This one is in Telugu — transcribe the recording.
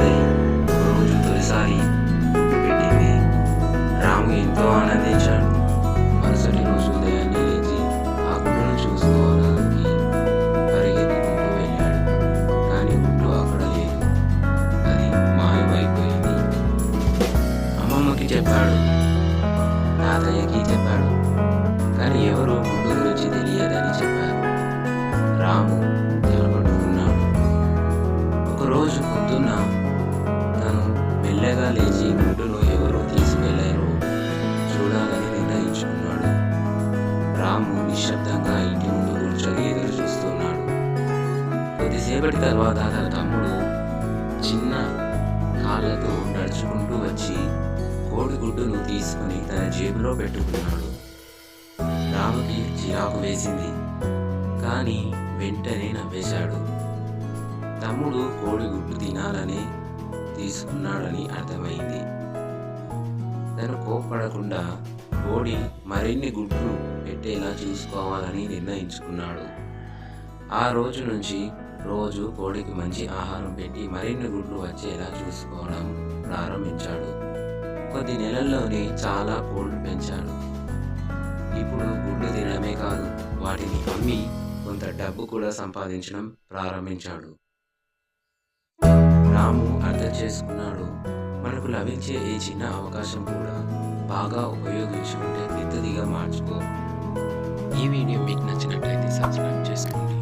పెద్దదై ఒకరోజు తొలిసారి గుడ్డు పెట్టింది. రాము ఎంతో ఆనందించాడు. మరుసటి రోజు ఉదయాన్నే లేచి ఆ గుడ్డును చూసుకోవడానికి పరిగెత్తుకుంటూ వెళ్ళాడు. కానీ గుడ్డు అక్కడ లేదు, అది మాయమైపోయింది. అమ్మమ్మకి చెప్పాడు, తాతయ్యకి చెప్పాడు, కానీ ఎవరు గుడ్డు గురించి తెలియదని చెప్పారు. రాము నిలబడుకున్నాడు. ఒకరోజు పొద్దున్న తను మెల్లగా లేచి గుడ్డును ఎవరో తీసుకెళ్లారో చూడాలని నిర్ణయించుకున్నాడు. రాము నిశ్శబ్దంగా ఇంటి ముందు కూర్చొని ఎదురు చూస్తున్నాడు. కొద్దిసేపటి తర్వాత తన తమ్ముడు చిన్న కాళ్ళతో నడుచుకుంటూ వచ్చి కోడిగుడ్డును తీసుకుని తన జేబులో పెట్టుకున్నాడు. రాముకి చిరాకు వేసింది, కానీ వెంటనే నవ్వేశాడు. తమ్ముడు కోడిగుడ్డు తినాలని తీసుకున్నాడని అర్థమైంది. తను కోప్పడకుండా కోడి మరిన్ని గుడ్లు పెట్టేలా చూసుకోవాలని నిర్ణయించుకున్నాడు. ఆ రోజు నుంచి రోజు కోడికి మంచి ఆహారం పెట్టి మరిన్ని గుడ్లు వచ్చేలా చూసుకోవడం ప్రారంభించాడు. కొద్ది నెలల్లోనే చాలా కోళ్లు పెంచాడు. ఇప్పుడు గుడ్లు తినడమే కాదు, వాటిని అమ్మి కొంత డబ్బు కూడా సంపాదించడం ప్రారంభించాడు. రాము అర్థం చేసుకున్నాడు, మనకు లభించే ఈ చిన్న అవకాశం కూడా బాగా ఉపయోగించుకుంటే పెద్దదిగా మార్చుకో. ఈ వీడియో మీకు నచ్చినట్లయితే సబ్స్క్రైబ్ చేసుకోండి.